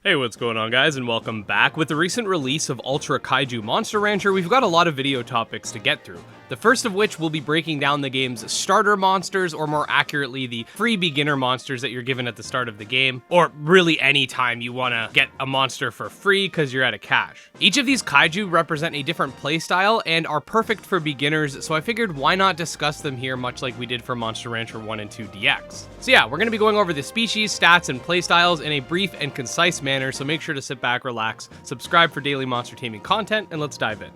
Hey, what's going on, guys, and welcome back. With the recent release of Ultra Kaiju Monster Rancher, we've got a lot of video topics to get through. The first of which will be breaking down the game's starter monsters, or more accurately, the free beginner monsters that you're given at the start of the game, or really any time you want to get a monster for free because you're out of cash. Each of these kaiju represent a different playstyle and are perfect for beginners, so I figured why not discuss them here much like we did for Monster Rancher 1 and 2 DX. So yeah, we're going to be going over the species, stats, and playstyles in a brief and concise manner, so make sure to sit back, relax, subscribe for daily monster taming content, and let's dive in.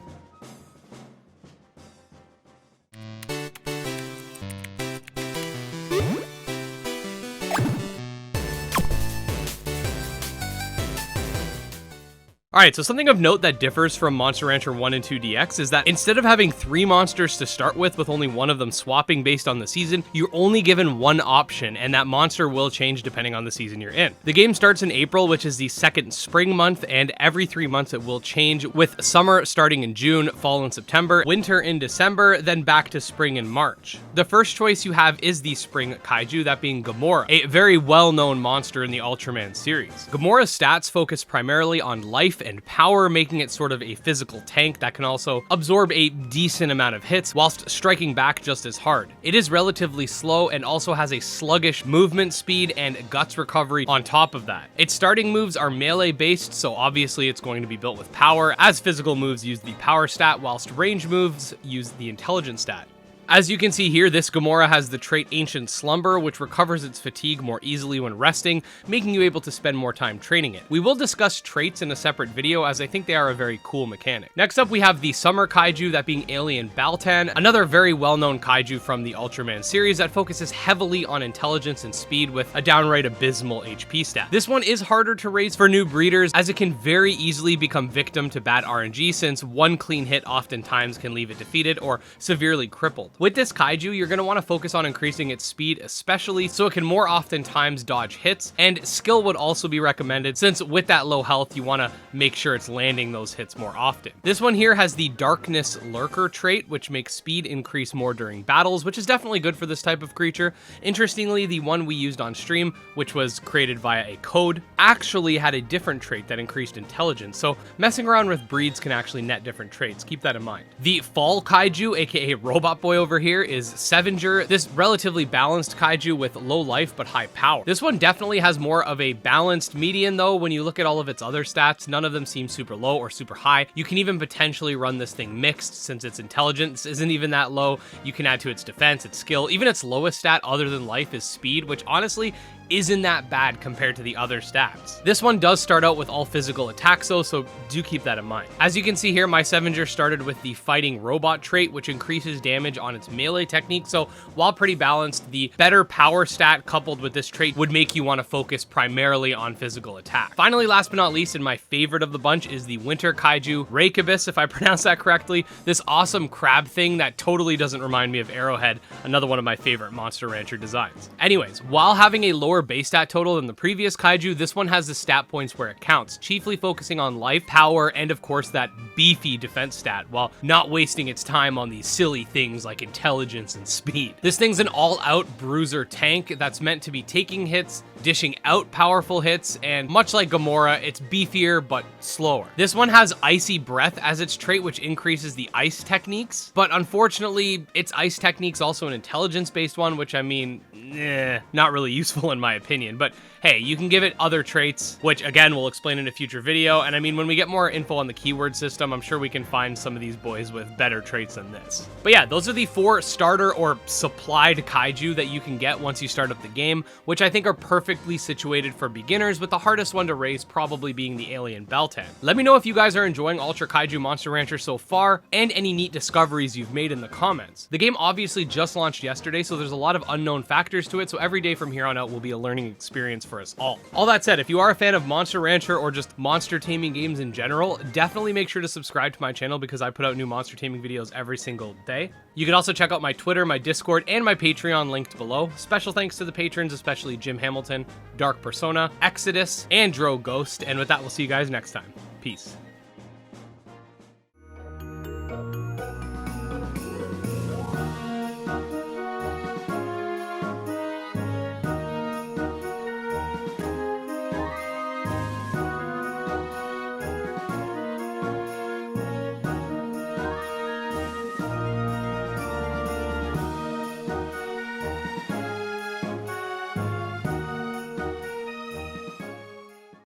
Alright, so something of note that differs from Monster Rancher 1 and 2 DX is that instead of having 3 monsters to start with only one of them swapping based on the season, you're only given one option, and that monster will change depending on the season you're in. The game starts in April, which is the second spring month, and every 3 months it will change, with summer starting in June, fall in September, winter in December, then back to spring in March. The first choice you have is the spring kaiju, that being Gamora, a very well-known monster in the Ultraman series. Gamora's stats focus primarily on life and power, making it sort of a physical tank that can also absorb a decent amount of hits whilst striking back just as hard. It is relatively slow and also has a sluggish movement speed and guts recovery on top of that. Its starting moves are melee based, so obviously it's going to be built with power, as physical moves use the power stat whilst range moves use the intelligence stat. As you can see here, this Gamora has the trait Ancient Slumber, which recovers its fatigue more easily when resting, making you able to spend more time training it. We will discuss traits in a separate video, as I think they are a very cool mechanic. Next up, we have the Summer Kaiju, that being Alien Baltan, another very well-known kaiju from the Ultraman series that focuses heavily on intelligence and speed with a downright abysmal HP stat. This one is harder to raise for new breeders, as it can very easily become victim to bad RNG, since one clean hit oftentimes can leave it defeated or severely crippled. With this kaiju, you're going to want to focus on increasing its speed especially, so it can more oftentimes dodge hits, and skill would also be recommended, since with that low health, you want to make sure it's landing those hits more often. This one here has the Darkness Lurker trait, which makes speed increase more during battles, which is definitely good for this type of creature. Interestingly, the one we used on stream, which was created via a code, actually had a different trait that increased intelligence, so messing around with breeds can actually net different traits. Keep that in mind. The Fall Kaiju, aka Robot Boy over here, is Sevenger, this relatively balanced kaiju with low life but high power. This one definitely has more of a balanced median though. When you look at all of its other stats, none of them seem super low or super high. You can even potentially run this thing mixed, since its intelligence isn't even that low. You can add to its defense, its skill. Even its lowest stat other than life is speed, which honestly isn't that bad compared to the other stats. This one does start out with all physical attacks though, so do keep that in mind. As you can see here, my Sevenger started with the Fighting Robot trait, which increases damage on its melee technique, so while pretty balanced, the better power stat coupled with this trait would make you want to focus primarily on physical attack. Finally, last but not least, and my favorite of the bunch, is the Winter Kaiju Rakibus, if I pronounce that correctly, this awesome crab thing that totally doesn't remind me of Arrowhead, another one of my favorite Monster Rancher designs. Anyways, while having a lower base stat total than the previous kaiju, this one has the stat points where it counts, chiefly focusing on life, power, and of course that beefy defense stat, while not wasting its time on these silly things like intelligence and speed. This thing's an all-out bruiser tank that's meant to be taking hits, dishing out powerful hits, and much like Gamora, it's beefier but slower. This one has Icy Breath as its trait, which increases the ice techniques, but unfortunately, its ice technique's also an intelligence-based one, which I mean, not really useful in my opinion, but hey, you can give it other traits, which again, we'll explain in a future video, and I mean, when we get more info on the keyword system, I'm sure we can find some of these boys with better traits than this. But yeah, those are the 4 starter or supplied kaiju that you can get once you start up the game, which I think are perfectly situated for beginners, with the hardest one to raise probably being the Alien Baltan. Let me know if you guys are enjoying Ultra Kaiju Monster Rancher so far, and any neat discoveries you've made in the comments. The game obviously just launched yesterday, so there's a lot of unknown factors to it, so every day from here on out will be a learning experience for us all. All that said, if you are a fan of Monster Rancher or just monster taming games in general, definitely make sure to subscribe to my channel, because I put out new monster taming videos every single day. You can also check out my Twitter, my Discord, and my Patreon linked below. Special thanks to the patrons, especially Jim Hamilton, Dark Persona, Exodus, and Dro Ghost, and with that, we'll see you guys next time. Peace.